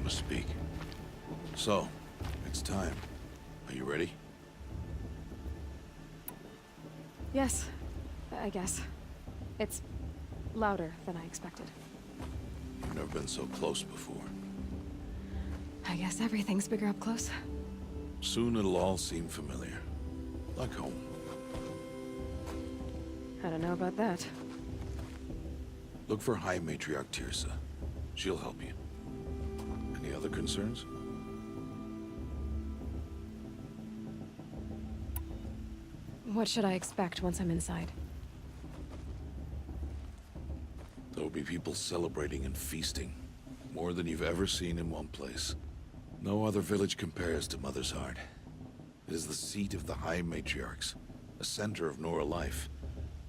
to speak. So, it's time. Are you ready? Yes, I guess. It's louder than I expected. You've never been so close before. I guess everything's bigger up close. Soon it'll all seem familiar. Like home. I don't know about that. Look for High Matriarch Tirsa. She'll help you. Any other concerns? What should I expect once I'm inside? There'll be people celebrating and feasting. More than you've ever seen in one place. No other village compares to Mother's Heart. It is the seat of the High Matriarchs, a center of Nora life,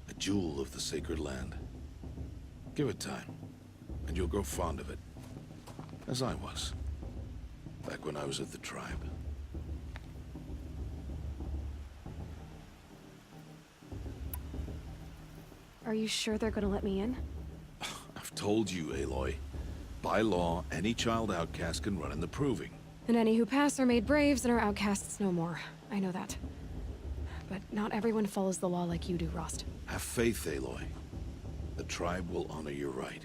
a jewel of the sacred land. Give it time, and you'll grow fond of it. As I was, back when I was at the tribe. Are you sure they're gonna let me in? I've told you, Aloy. By law, any child outcast can run in the Proving. And any who pass are made braves and are outcasts no more. I know that. But not everyone follows the law like you do, Rost. Have faith, Aloy. The tribe will honor your right.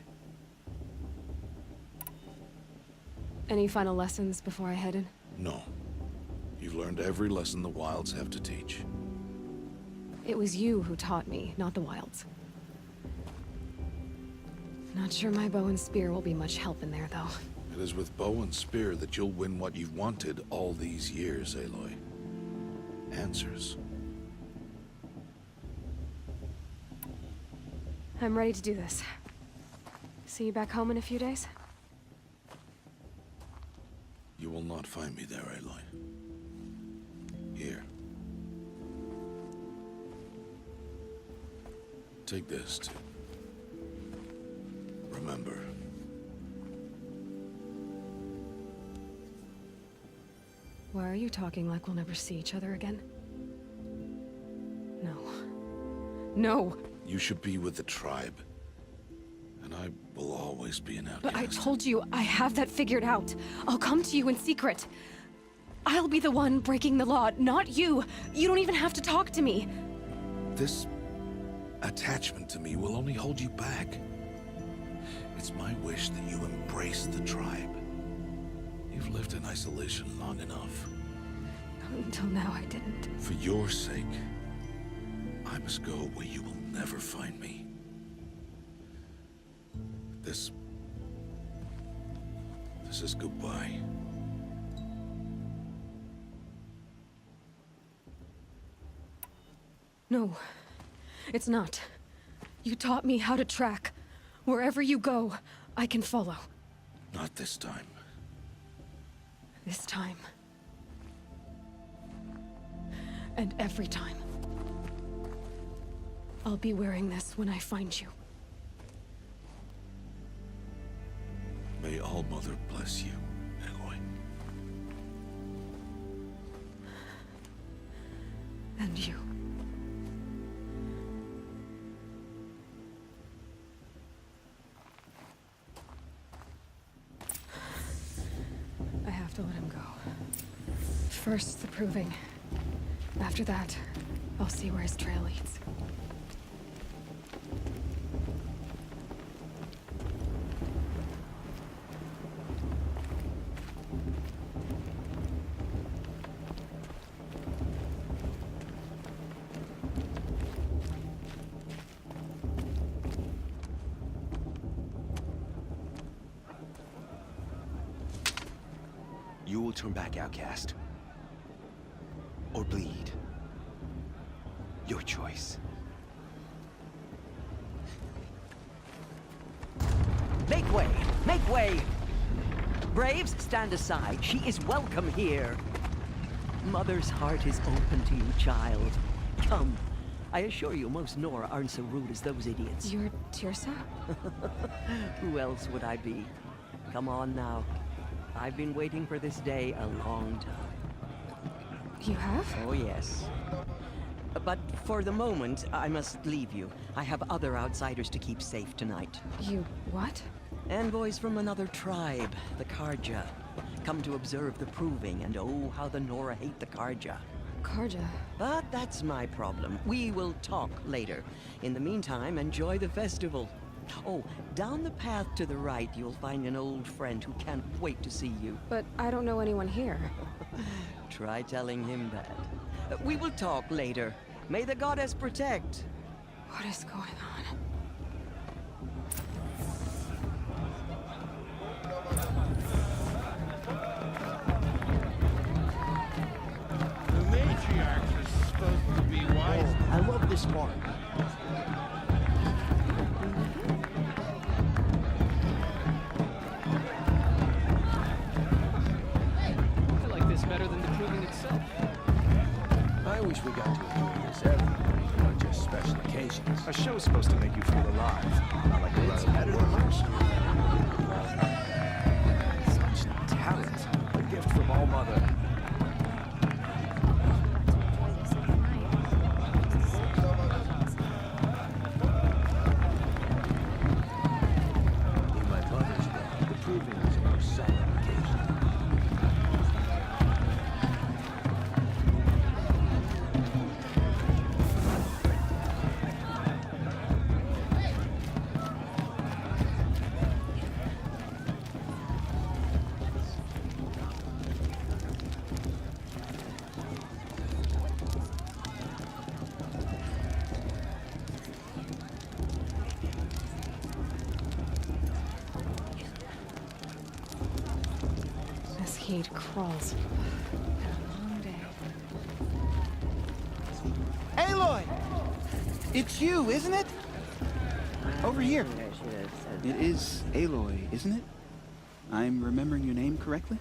Any final lessons before I head in? No. You've learned every lesson the Wilds have to teach. It was you who taught me, not the Wilds. Not sure my bow and spear will be much help in there, though. It is with bow and spear that you'll win what you've wanted all these years, Aloy. Answers. I'm ready to do this. See you back home in a few days? You will not find me there, Aloy. Here. Take this to remember. Why are you talking like we'll never see each other again? No. No! You should be with the tribe. And I will always be an outcast. But I told you, I have that figured out. I'll come to you in secret. I'll be the one breaking the law, not you. You don't even have to talk to me. This attachment to me will only hold you back. It's my wish that you embrace the tribe. You've lived in isolation long enough. Until now, I didn't. For your sake, I must go where you will never find me. This is goodbye. No, it's not. You taught me how to track. Wherever you go, I can follow. Not this time. This time. And every time. I'll be wearing this when I find you. May All-Mother bless you, Aloy. And you. I have to let him go. First, the Proving. After that, I'll see where his trail leads. You will turn back, outcast. Or bleed. Your choice. Make way! Make way! Braves, stand aside. She is welcome here. Mother's heart is open to you, child. Come. I assure you, most Nora aren't so rude as those idiots. You're Tirsa? Who else would I be? Come on now. I've been waiting for this day a long time. You have? Oh, yes. But for the moment, I must leave you. I have other outsiders to keep safe tonight. You what? Envoys from another tribe, the Karja. Come to observe the proving, and oh, how the Nora hate the Karja. Karja. But that's my problem. We will talk later. In the meantime, enjoy the festival. Oh, down the path to the right, you'll find an old friend who can't wait to see you. But I don't know anyone here. Try telling him that. We will talk later. May the goddess protect. What is going on? The matriarch is supposed to be wise. I love this part. I like this better than the proving itself. I wish we got to enjoy this every week, not just special occasions. A show's supposed to make you feel alive, not like it's better than most. Such talent. A gift from All Mother. In my mother's day, the proving was a more solemn occasion. This heat crawls. Been a long day. Aloy! It's you, isn't it? Over here. It is Aloy, isn't it? I'm remembering your name correctly?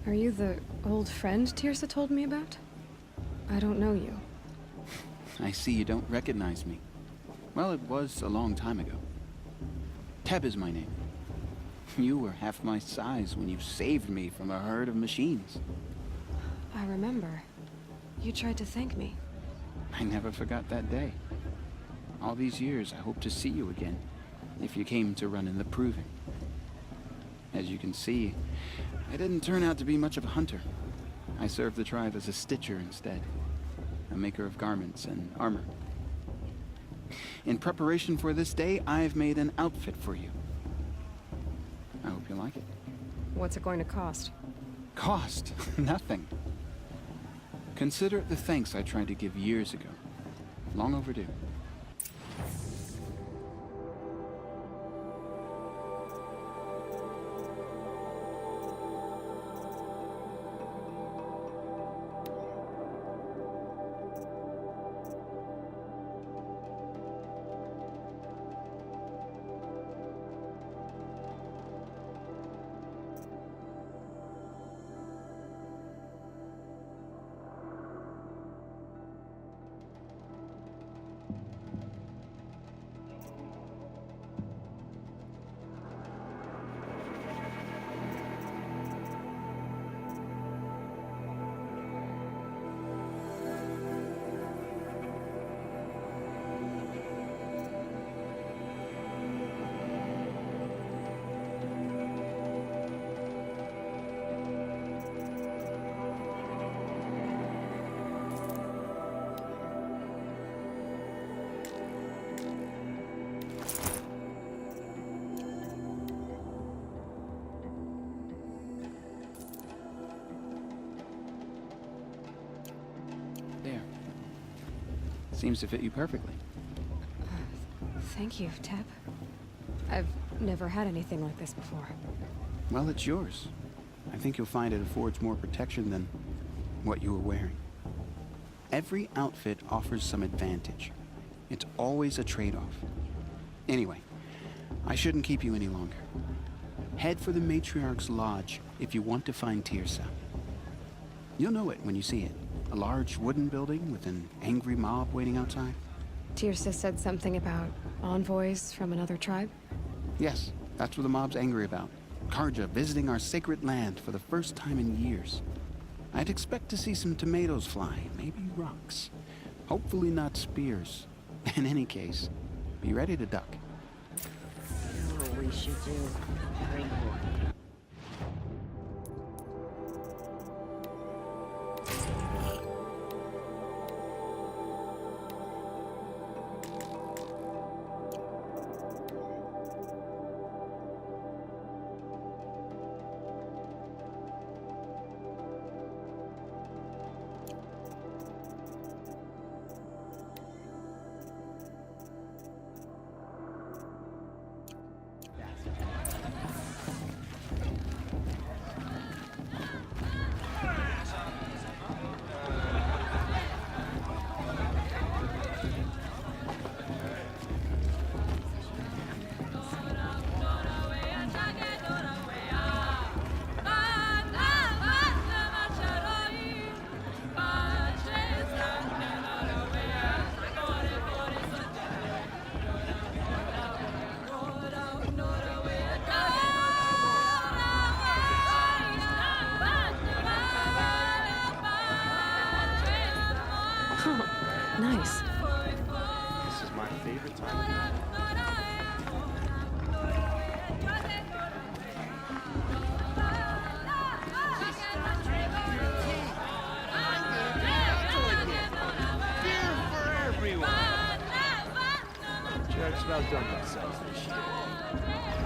Are you the old friend Tirsa told me about? I don't know you. I see you don't recognize me. Well, it was a long time ago. Teb is my name. You were half my size when you saved me from a herd of machines. I remember. You tried to thank me. I never forgot that day. All these years, I hope to see you again, if you came to run in the proving. As you can see, I didn't turn out to be much of a hunter. I served the tribe as a stitcher instead, a maker of garments and armor. In preparation for this day, I've made an outfit for you. I hope you like it. What's it going to cost? Cost? Nothing. Consider it the thanks I tried to give years ago. Long overdue. There. Seems to fit you perfectly. Thank you, Teb. I've never had anything like this before. Well, it's yours. I think you'll find it affords more protection than what you were wearing. Every outfit offers some advantage. It's always a trade-off. Anyway, I shouldn't keep you any longer. Head for the Matriarch's Lodge if you want to find Tirsa. You'll know it when you see it. A large wooden building with an angry mob waiting outside. Tirsa said something about envoys from another tribe? Yes, that's what the mob's angry about. Karja visiting our sacred land for the first time in years. I'd expect to see some tomatoes fly, maybe rocks. Hopefully not spears. In any case, be ready to duck. Oh, we we should do. Drink more. Nice. This is my favorite time. Beer for everyone. Jerks about done themselves this year.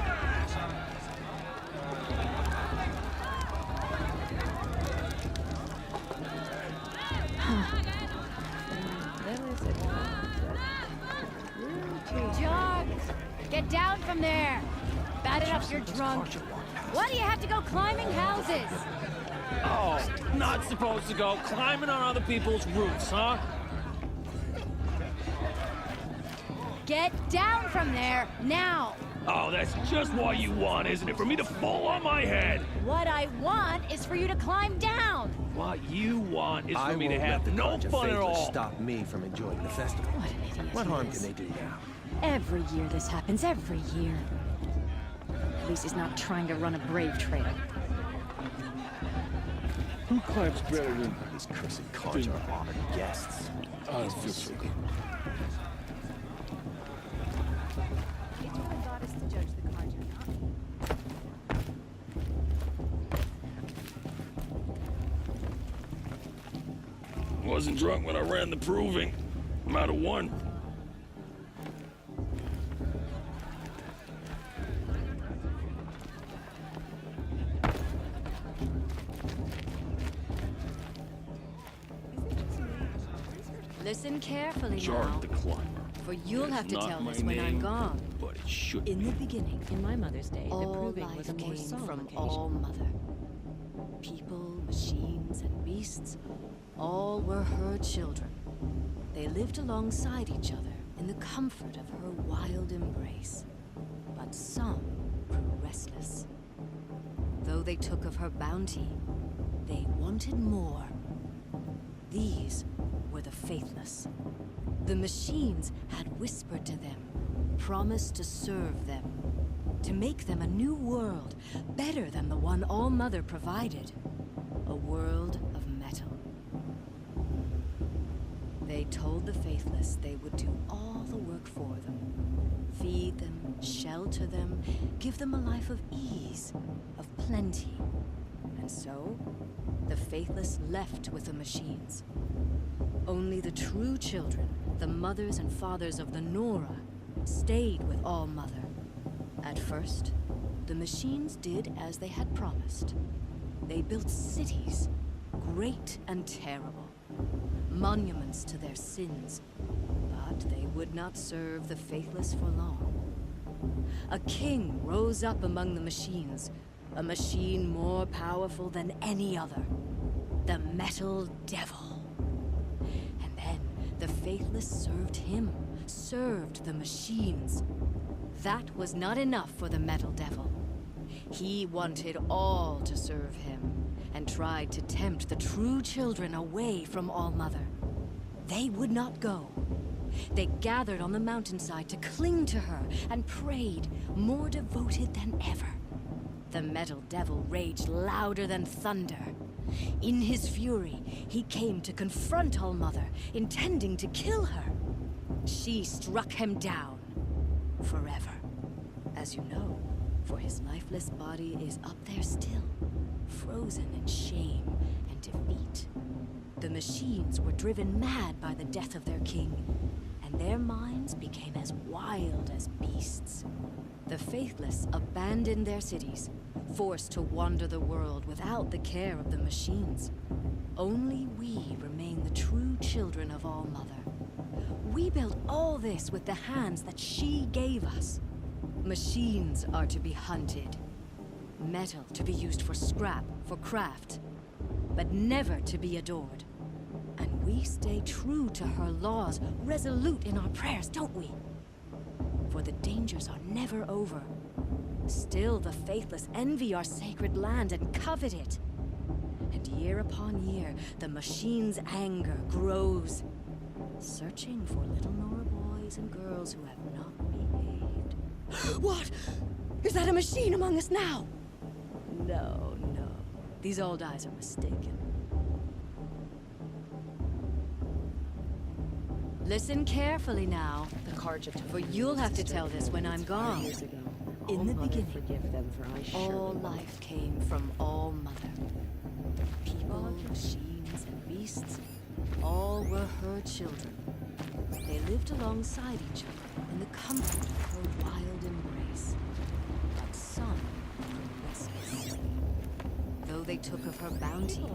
John! Get down from there! Bad enough you're drunk. Why do you have to go climbing houses? Oh, not supposed to go climbing on other people's roofs, huh? Get down from there, now! Oh, that's just what you want, isn't it? For me to fall on my head. What I want is for you to climb down! What you want is I for me to won't have let the no Conjure fun at Faithless all. stop me from enjoying the festival. What an idiot What he harm is. can they do now? Every year this happens, every year. At least he's not trying to run a brave trail. Who climbs better than These cursed Conjure are honored guests. I feel so good. It's your goddess to judge the Conjure, not me. Wasn't drunk when I ran the proving. I'm out of one. Listen carefully Jard now, the Climber. for you'll It's have to not tell my this when I'm name, gone. But it should In be. the beginning, In my mother's day, the all proving was a life more came solemn from occasion. All Mother. People, machines, and beasts, all were her children. They lived alongside each other in the comfort of her wild embrace. But some grew restless. Though they took of her bounty, they wanted more. These were the faithless. The machines had whispered to them, promised to serve them, to make them a new world, better than the one All Mother provided. A world of metal. They told the faithless they would do all the work for them. Feed them, shelter them, give them a life of ease, of plenty. And so, the faithless left with the machines. Only the true children, the mothers and fathers of the Nora, stayed with All Mother. At first, the machines did as they had promised. They built cities, great and terrible, monuments to their sins, but they would not serve the faithless for long. A king rose up among the machines, a machine more powerful than any other, the Metal Devil. And then the faithless served him, served the machines. That was not enough for the Metal Devil. He wanted all to serve him, and tried to tempt the true children away from All Mother. They would not go. They gathered on the mountainside to cling to her and prayed, more devoted than ever. The Metal Devil raged louder than thunder. In his fury, he came to confront All Mother, intending to kill her. She struck him down. Forever. As you know, For his lifeless body is up there still, frozen in shame and defeat. The machines were driven mad by the death of their king, and their minds became as wild as beasts. The faithless abandoned their cities, forced to wander the world without the care of the machines. Only we remain the true children of All-Mother. We built all this with the hands that she gave us. Machines are to be hunted. Metal to be used for scrap, for craft. But never to be adored. And we stay true to her laws, resolute in our prayers, don't we? For the dangers are never over. Still the faithless envy our sacred land and covet it. And year upon year, the machine's anger grows, searching for little Nora boys and girls who have not behaved. What? Is that a machine among us now? No, no. These old eyes are mistaken. Listen carefully now, for you'll have to tell this when I'm gone. In the beginning, all life came from All-Mother. People, machines, and beasts, all were her children. They lived alongside each other in the comfort of her wild embrace. But some were restless. Though they took of her bounty,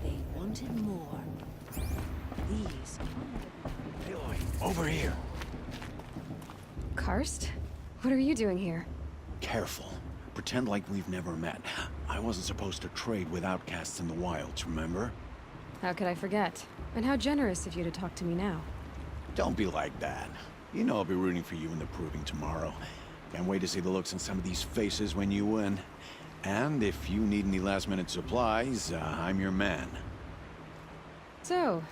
they wanted more. These... Aloy, over here. Karst? What are you doing here? Careful. Pretend like we've never met. I wasn't supposed to trade with outcasts in the wilds, remember? How could I forget? And how generous of you to talk to me now. Don't be like that. You know I'll be rooting for you in the proving tomorrow. Can't wait to see the looks on some of these faces when you win. And if you need any last-minute supplies, I'm your man. So,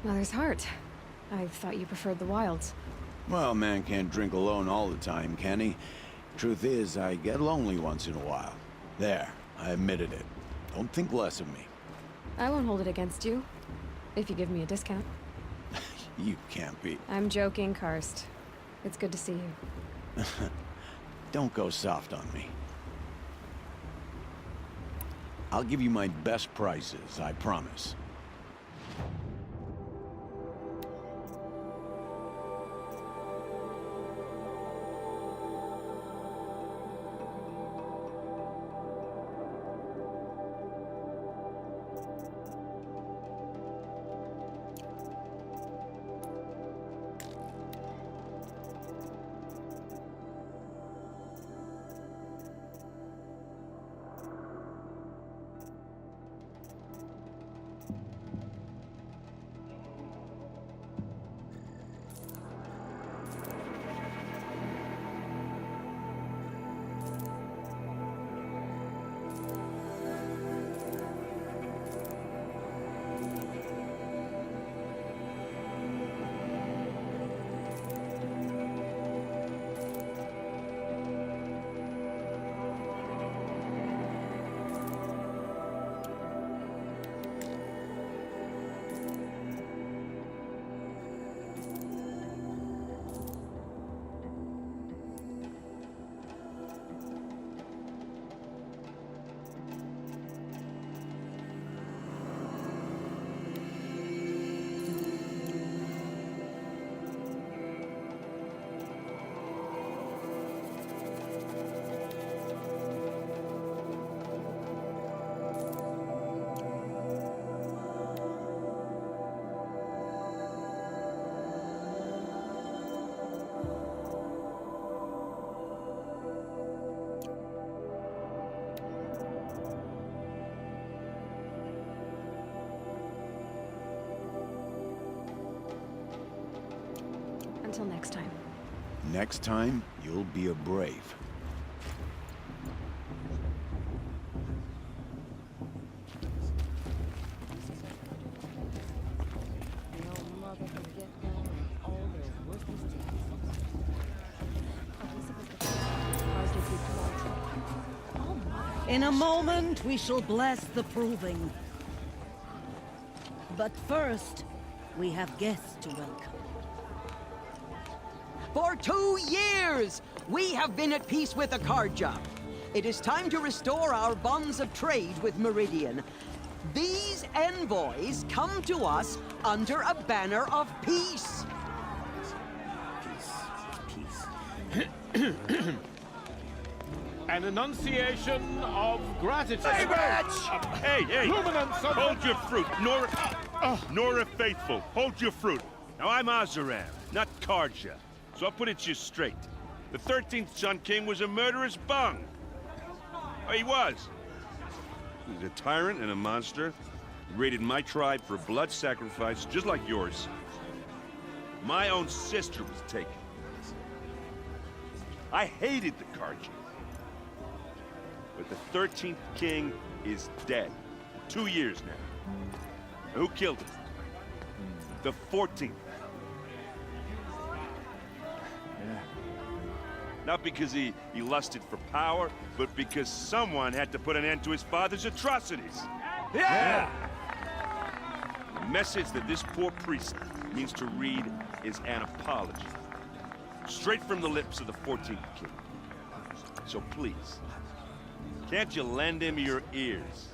Mother's Heart. I thought you preferred the wilds. Well, man can't drink alone all the time, can he? Truth is, I get lonely once in a while. There, I admitted it. Don't think less of me. I won't hold it against you, if you give me a discount. You can't be. I'm joking, Karst. It's good to see you. Don't go soft on me. I'll give you my best prices, I promise. Until next time. Next time, you'll be a brave. In a moment, we shall bless the proving. But first, we have guests to welcome. For 2 years, we have been at peace with the Karja. It is time to restore our bonds of trade with Meridian. These envoys come to us under a banner of peace. An enunciation of gratitude. Hey! Luminance of Hold your fruit, Nora Faithful. Hold your fruit. Now I'm Azaram, not Karja. So I'll put it to you straight. The 13th Sun King was a murderous bung. Oh, he was. He was a tyrant and a monster. He raided my tribe for blood sacrifice, just like yours. My own sister was taken. I hated the Karja. But the 13th King is dead. 2 years now. Who killed him? The 14th. Not because he lusted for power, but because someone had to put an end to his father's atrocities. Yeah! The message that this poor priest means to read is an apology. Straight from the lips of the 14th King. So please, can't you lend him your ears?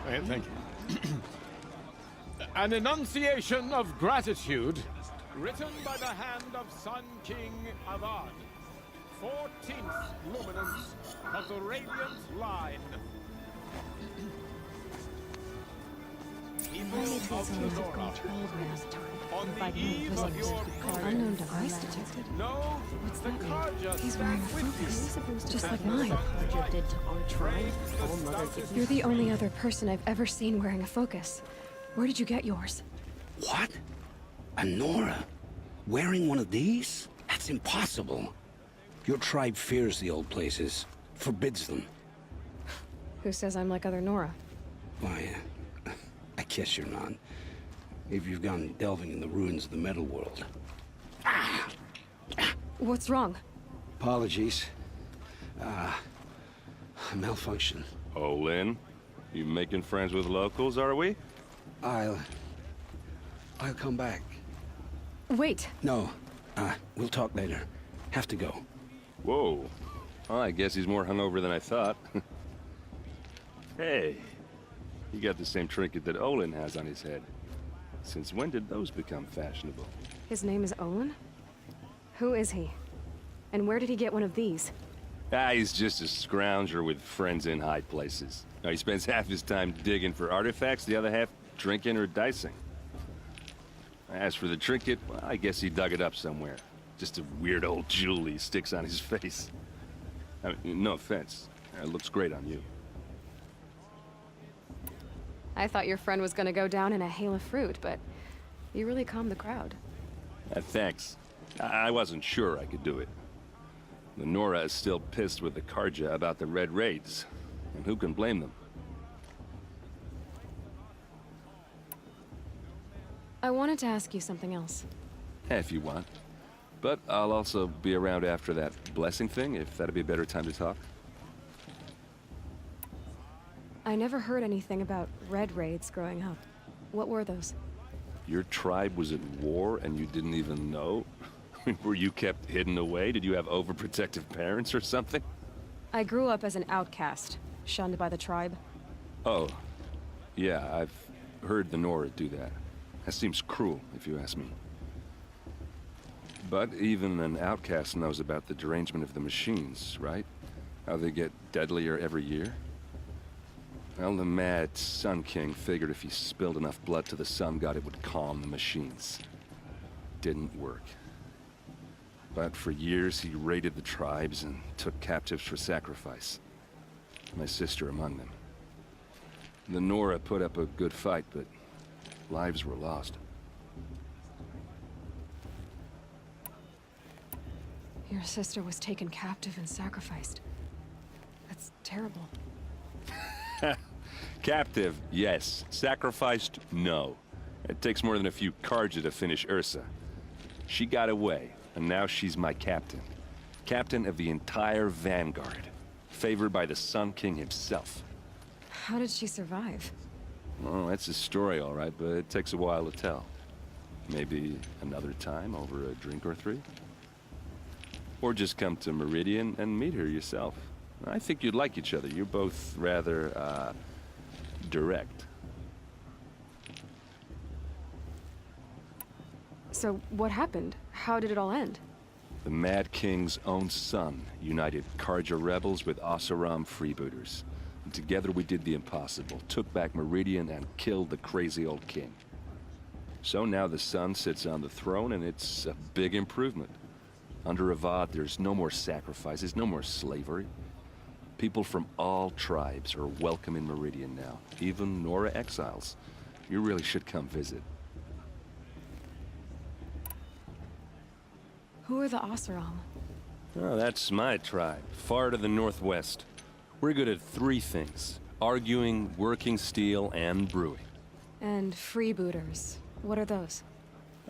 Thank you. An enunciation of gratitude written by the hand of Sun King Avad, 14th luminance of the Radiant Line. People of Lenora, on the eve of your Unknown device detected. know the Karja He's wearing a stand with you. focus, just like mine. Karja did to our tribe. All Mother did. You're the only other person I've ever seen wearing a focus. Where did you get yours? What? A Nora? Wearing one of these? That's impossible. Your tribe fears the old places, forbids them. Who says I'm like other Nora? Why, I guess you're not. If you've gone delving in the ruins of the metal world. What's wrong? Apologies. A malfunction. Oh, Lynn, you making friends with locals, are we? I'll come back. Wait. No, we'll talk later. Have to go. Whoa. Well, I guess he's more hungover than I thought. Hey, you got the same trinket that Olin has on his head. Since when did those become fashionable? His name is Olin? Who is he? And where did he get one of these? He's just a scrounger with friends in high places. Now, he spends half his time digging for artifacts, the other half drinking or dicing. As for the trinket, well, I guess he dug it up somewhere. Just a weird old jewel he sticks on his face. I mean, no offense. It looks great on you. I thought your friend was gonna go down in a hail of fruit, but you really calmed the crowd. Thanks. I wasn't sure I could do it. The Nora is still pissed with the Karja about the Red Raids. And who can blame them? I wanted to ask you something else. If you want. But I'll also be around after that blessing thing, if that'd be a better time to talk. I never heard anything about Red Raids growing up. What were those? Your tribe was at war and you didn't even know? Were you kept hidden away? Did you have overprotective parents or something? I grew up as an outcast, shunned by the tribe. Oh, yeah, I've heard the Nora do that. That seems cruel, if you ask me. But even an outcast knows about the derangement of the machines, right? How they get deadlier every year? Well, the mad Sun King figured if he spilled enough blood to the Sun God, it would calm the machines. Didn't work. But for years, he raided the tribes and took captives for sacrifice. My sister among them. The Nora put up a good fight, but lives were lost. Your sister was taken captive and sacrificed. That's terrible. Captive, yes. Sacrificed, no. It takes more than a few Karja to finish Ursa. She got away, and now she's my captain. Captain of the entire Vanguard. Favored by the Sun King himself. How did she survive? Well, that's a story, all right, but it takes a while to tell. Maybe another time over a drink or three? Or just come to Meridian and meet her yourself. I think you'd like each other. You're both rather, direct. So, what happened? How did it all end? The Mad King's own son united Karja rebels with Oseram freebooters. And together we did the impossible, took back Meridian and killed the crazy old king. So now the son sits on the throne and it's a big improvement. Under Avad, there's no more sacrifices, no more slavery. People from all tribes are welcome in Meridian now, even Nora exiles. You really should come visit. Who are the Oseram? Oh, that's my tribe, far to the northwest. We're good at 3 things: arguing, working steel, and brewing. And freebooters. What are those?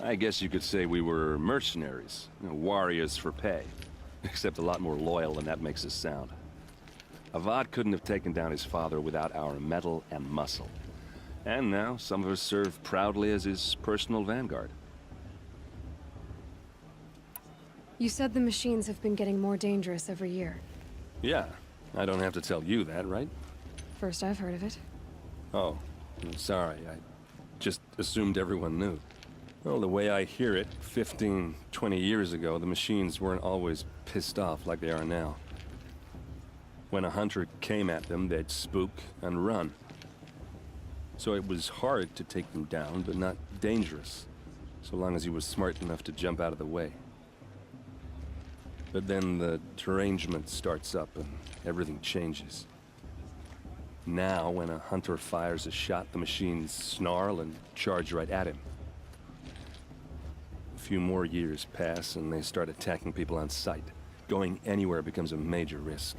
I guess you could say we were mercenaries, warriors for pay. Except a lot more loyal than that makes us sound. Avad couldn't have taken down his father without our metal and muscle. And now, some of us serve proudly as his personal vanguard. You said the machines have been getting more dangerous every year. Yeah, I don't have to tell you that, right? First I've heard of it. Oh, I'm sorry. I just assumed everyone knew. Well, the way I hear it, 15, 20 years ago, the machines weren't always pissed off like they are now. When a hunter came at them, they'd spook and run. So it was hard to take them down, but not dangerous, so long as he was smart enough to jump out of the way. But then the derangement starts up and everything changes. Now, when a hunter fires a shot, the machines snarl and charge right at him. A few more years pass and they start attacking people on sight. Going anywhere becomes a major risk.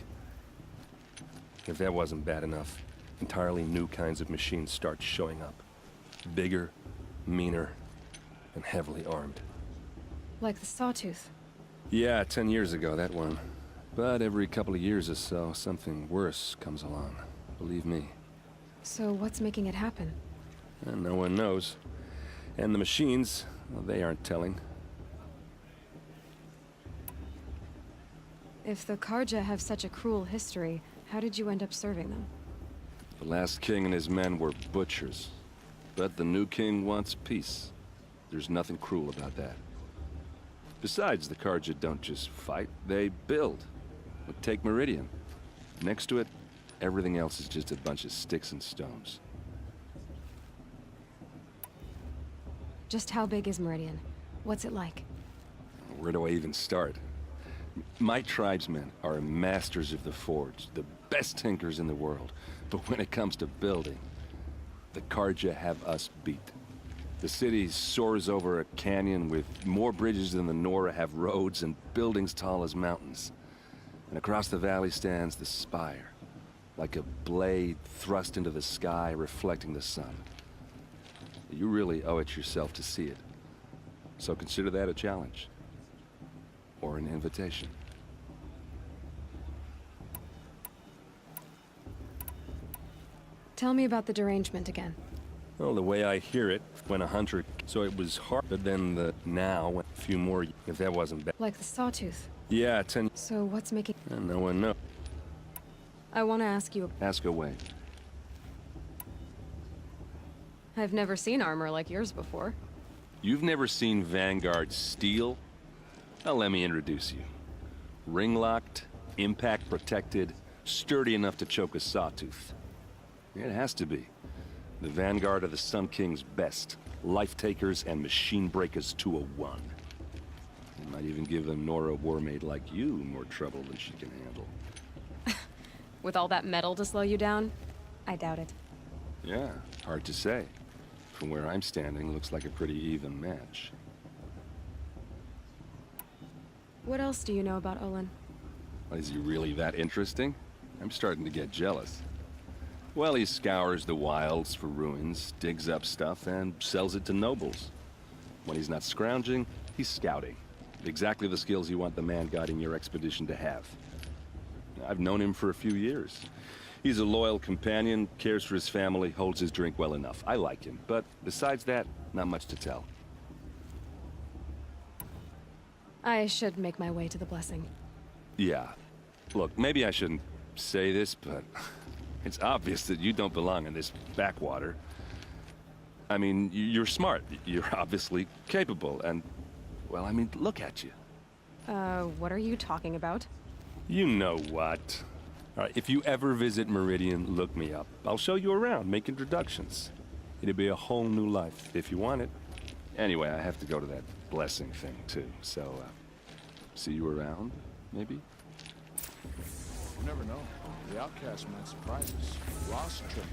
If that wasn't bad enough, entirely new kinds of machines start showing up. Bigger, meaner, and heavily armed. Like the Sawtooth. Yeah, 10 years ago, that one. But every couple of years or so, something worse comes along. Believe me. So what's making it happen? And no one knows. And the machines, well, they aren't telling. If the Karja have such a cruel history, how did you end up serving them? The last king and his men were butchers. But the new king wants peace. There's nothing cruel about that. Besides, the Karja don't just fight, they build. Take Meridian. Next to it, everything else is just a bunch of sticks and stones. Just how big is Meridian? What's it like? Where do I even start? My tribesmen are masters of the forge, the best tinkers in the world. But when it comes to building, the Karja have us beat. The city soars over a canyon with more bridges than the Nora have roads and buildings tall as mountains. And across the valley stands the spire, like a blade thrust into the sky reflecting the sun. You really owe it yourself to see it. So consider that a challenge. Or an invitation. Tell me about the derangement again. Well, the way I hear it, when a hunter... So it was hard, but then now, a few more... If that wasn't bad... Like the Sawtooth. Yeah, 10... So what's making... And no one knows. I want to ask you... Ask away. I've never seen armor like yours before. You've never seen Vanguard steel? Well, let me introduce you. Ring-locked, impact-protected, sturdy enough to choke a sawtooth. It has to be. The Vanguard are the Sun King's best. Life-takers and machine-breakers to a one. It might even give a Nora warmaid like you more trouble than she can handle. With all that metal to slow you down? I doubt it. Yeah, hard to say. From where I'm standing, looks like a pretty even match. What else do you know about Olin? Is he really that interesting? I'm starting to get jealous. Well, he scours the wilds for ruins, digs up stuff, and sells it to nobles. When he's not scrounging, he's scouting. Exactly the skills you want the man guiding your expedition to have. I've known him for a few years. He's a loyal companion, cares for his family, holds his drink well enough. I like him, but besides that, not much to tell. I should make my way to the blessing. Yeah. Look, maybe I shouldn't say this, but it's obvious that you don't belong in this backwater. I mean, you're smart. You're obviously capable, and, well, I mean, look at you. What are you talking about? You know what. All right, if you ever visit Meridian, look me up. I'll show you around, make introductions. It'll be a whole new life, if you want it. Anyway, I have to go to that blessing thing, too. So, see you around, maybe? You never know. The outcast might surprise us. Lost trick.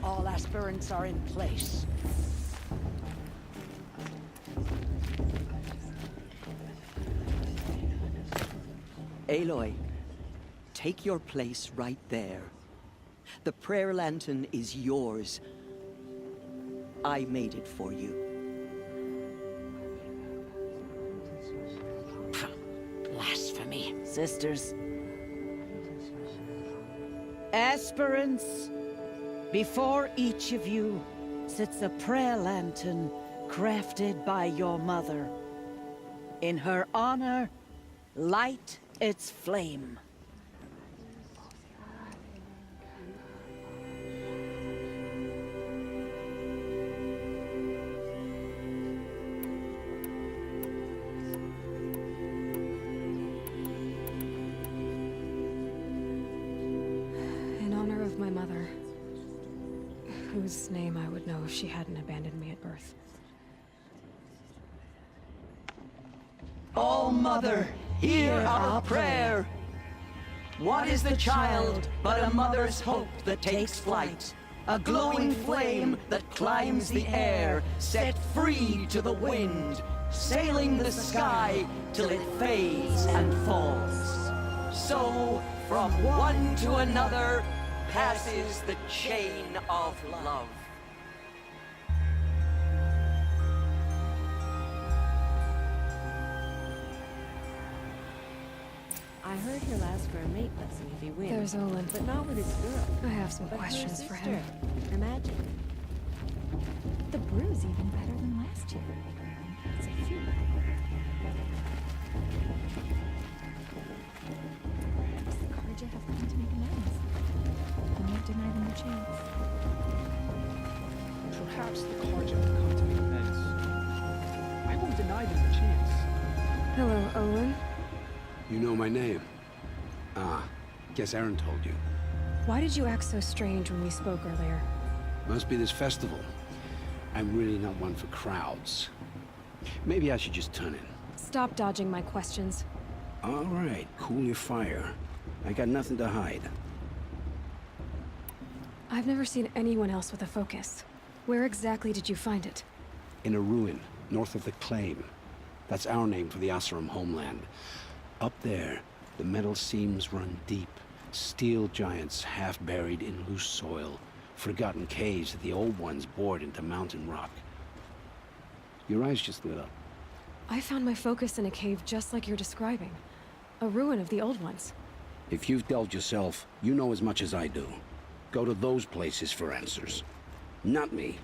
All aspirants are in place. Aloy, take your place right there. The prayer lantern is yours. I made it for you. Blasphemy. Sisters. Aspirants, before each of you sits a prayer lantern crafted by your mother. In her honor, light its flame. In honor of my mother, whose name I would know if she hadn't abandoned me at birth. All Mother, hear our prayer. What is the child but a mother's hope that takes flight? A glowing flame that climbs the air, set free to the wind, sailing the sky till it fades and falls. So, from one to another, passes the chain of love. I heard he'll ask for a mate blessing if he wins. There's Olin. But not with his girl. I have some But questions her for sister. him. Imagine. The brew's even better than last year. It's a feat. Perhaps the Karja have come to make amends. I won't deny them the chance. Perhaps the Karja have come to make amends. I won't deny them the chance. Hello, Olin. You know my name? Ah, guess Aaron told you. Why did you act so strange when we spoke earlier? Must be this festival. I'm really not one for crowds. Maybe I should just turn in. Stop dodging my questions. All right, cool your fire. I got nothing to hide. I've never seen anyone else with a focus. Where exactly did you find it? In a ruin, north of the Claim. That's our name for the Asuram homeland. Up there, the metal seams run deep. Steel giants half buried in loose soil. Forgotten caves that the old ones bored into mountain rock. Your eyes just lit up. I found my focus in a cave just like you're describing. A ruin of the old ones. If you've delved yourself, you know as much as I do. Go to those places for answers. Not me.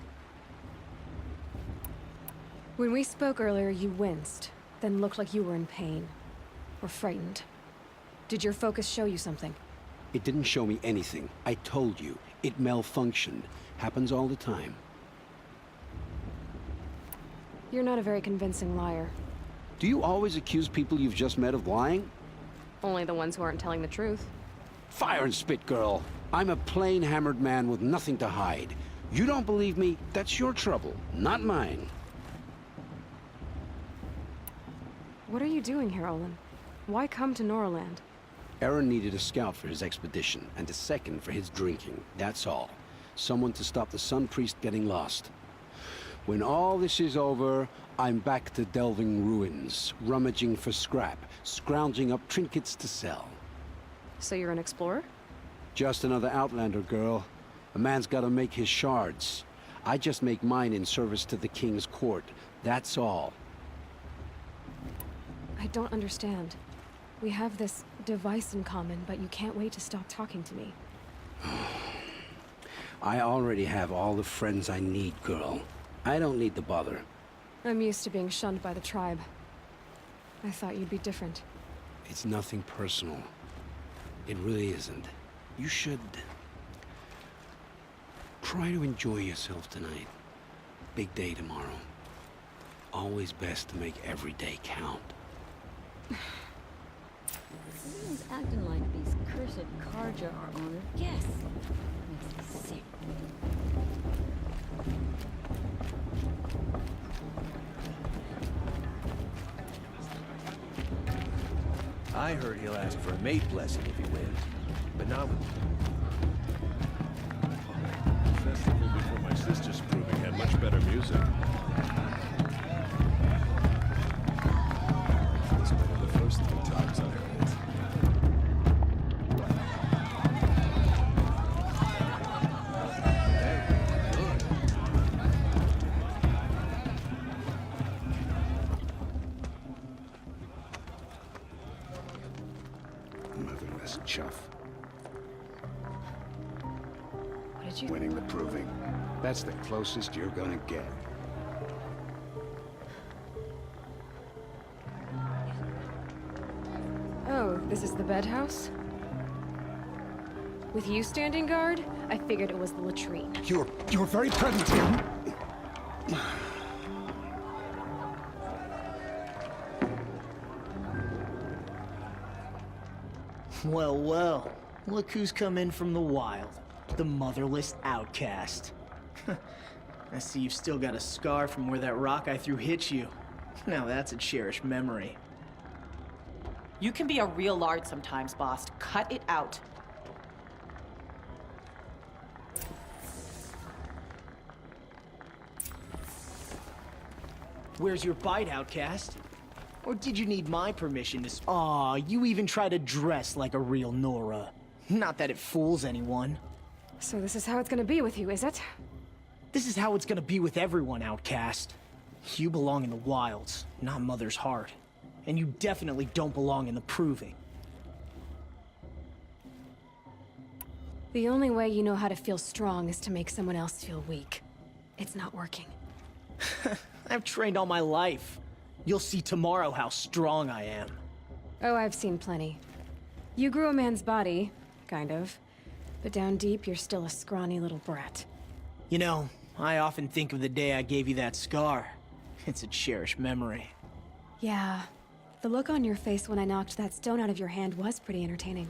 When we spoke earlier, you winced, then looked like you were in pain. Or frightened. Did your focus show you something? It didn't show me anything. I told you. It malfunctioned. Happens all the time. You're not a very convincing liar. Do you always accuse people you've just met of lying? Only the ones who aren't telling the truth. Fire and spit, girl. I'm a plain hammered man with nothing to hide. You don't believe me? That's your trouble, not mine. What are you doing here, Olin? Why come to Norland? Aaron needed a scout for his expedition, and a second for his drinking. That's all. Someone to stop the Sun Priest getting lost. When all this is over, I'm back to delving ruins, rummaging for scrap, scrounging up trinkets to sell. So you're an explorer? Just another Outlander, girl. A man's gotta make his shards. I just make mine in service to the King's court. That's all. I don't understand. We have this device in common, but you can't wait to stop talking to me. I already have all the friends I need, girl. I don't need the bother. I'm used to being shunned by the tribe. I thought you'd be different. It's nothing personal. It really isn't. You should... try to enjoy yourself tonight. Big day tomorrow. Always best to make every day count. Everyone's acting like these cursed Karja are honored guests. Makes me sick. I heard he'll ask for a mate blessing if he wins, but not with The festival before my sister's proving had much better music. It's better the first 3 times I heard it. Motherless chuff. What did you... Winning the proving. That's the closest you're gonna get. Oh, this is the bedhouse? With you standing guard, I figured it was the latrine. Your very presence here. Well, well. Look who's come in from the wild. The motherless outcast. I see you've still got a scar from where that rock I threw hit you. Now that's a cherished memory. You can be a real lard sometimes, boss. Cut it out. Where's your bite, outcast? Or did you need my permission to Aw, you even try to dress like a real Nora. Not that it fools anyone. So this is how it's gonna be with you, is it? This is how it's gonna be with everyone, outcast. You belong in the wilds, not Mother's Heart. And you definitely don't belong in the Proving. The only way you know how to feel strong is to make someone else feel weak. It's not working. I've trained all my life. You'll see tomorrow how strong I am. Oh, I've seen plenty. You grew a man's body, kind of. But down deep, you're still a scrawny little brat. You know, I often think of the day I gave you that scar. It's a cherished memory. Yeah. The look on your face when I knocked that stone out of your hand was pretty entertaining.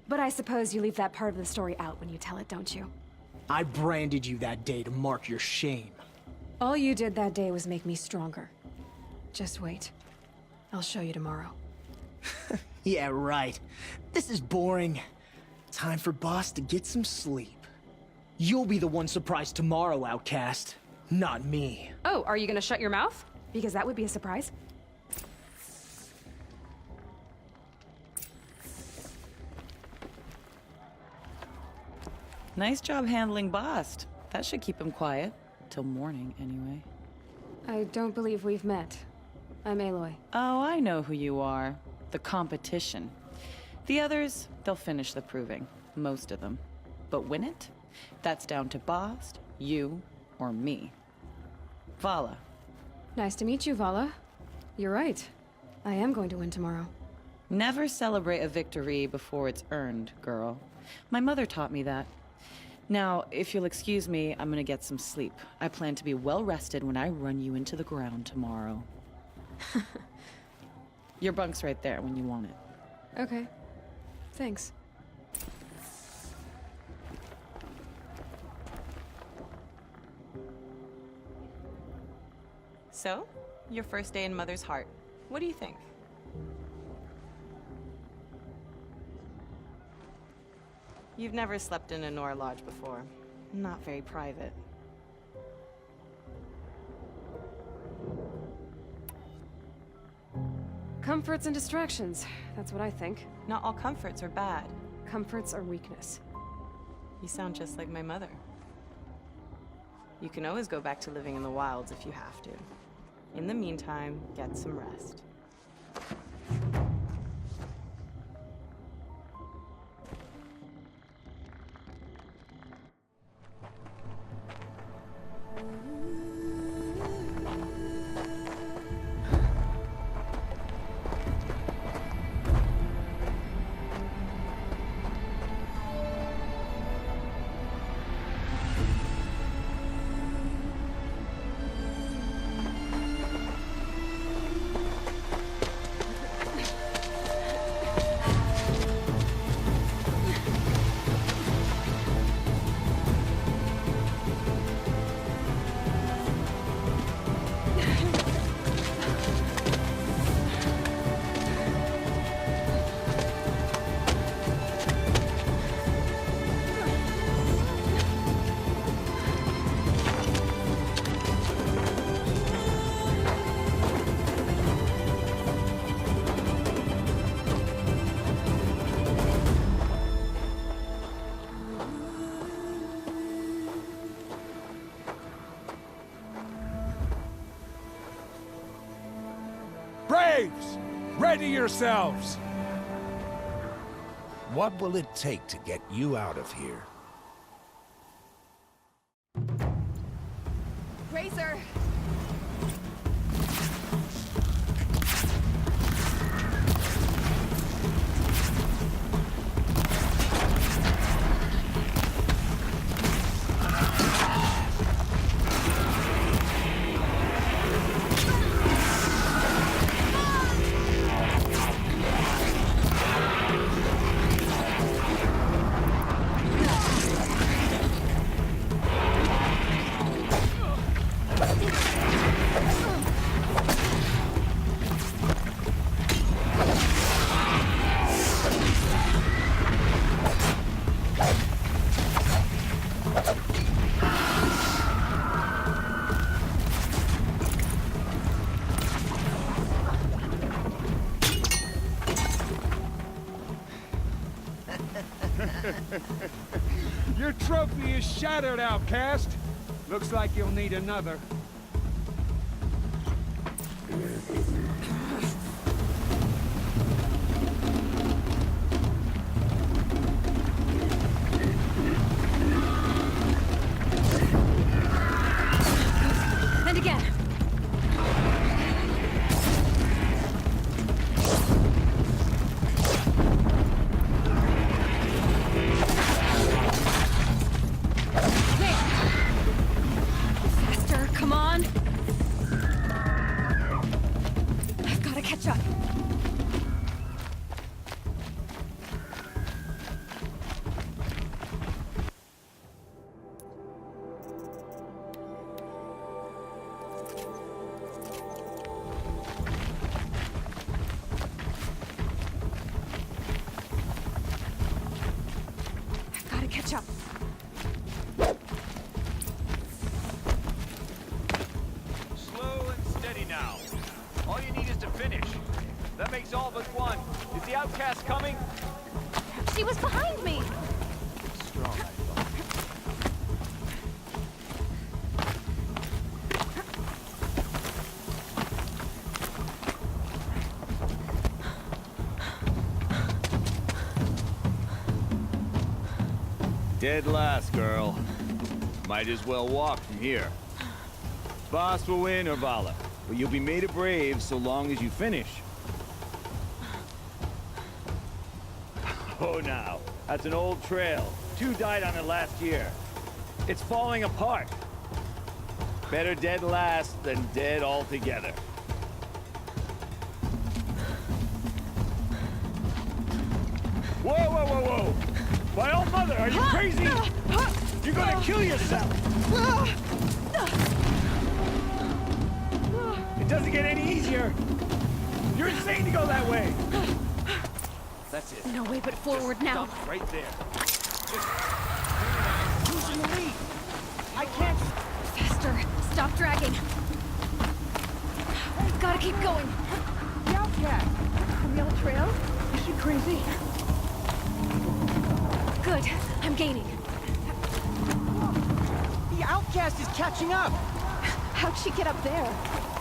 But I suppose you leave that part of the story out when you tell it, don't you? I branded you that day to mark your shame. All you did that day was make me stronger. Just wait. I'll show you tomorrow. Yeah, right. This is boring. Time for Boss to get some sleep. You'll be the one surprised tomorrow, outcast. Not me. Oh, are you gonna shut your mouth? Because that would be a surprise. Nice job handling Bast. That should keep him quiet. Till morning, anyway. I don't believe we've met. I'm Aloy. Oh, I know who you are. The competition. The others, they'll finish the proving. Most of them. But win it? That's down to Bast, you, or me. Vala. Nice to meet you, Vala. You're right. I am going to win tomorrow. Never celebrate a victory before it's earned, girl. My mother taught me that. Now, if you'll excuse me, I'm gonna get some sleep. I plan to be well rested when I run you into the ground tomorrow. Your bunk's right there when you want it. Okay. Thanks. So, your first day in Mother's Heart. What do you think? You've never slept in a Nora lodge before. Not very private. Comforts and distractions. That's what I think. Not all comforts are bad. Comforts are weakness. You sound just like my mother. You can always go back to living in the wilds if you have to. In the meantime, get some rest. Braves! Ready yourselves! What will it take to get you out of here? Razor! Your trophy is shattered, outcast. Looks like you'll need another. And again. Faster, come on. I've got to catch up. I've got to catch up. Slow and steady now. All you need is to finish. That makes all but one. Is the outcast coming? She was behind me! Strong, I thought. Dead last, girl. Might as well walk from here. Boss will win or Vala, but you'll be made a brave so long as you finish. Oh, now, that's an old trail. 2 died on it last year. It's falling apart. Better dead last than dead altogether. Whoa, whoa, whoa, whoa! My old mother, are you crazy? You're gonna kill yourself! It doesn't get any easier! You're insane to go that way! That's it. No way but forward now. Stop right there. Who's in the lead? I can't... Faster! Stop dragging! Gotta keep going! The outcast! From the old trail? Is she crazy? Good. I'm gaining. The outcast is catching up! How'd she get up there?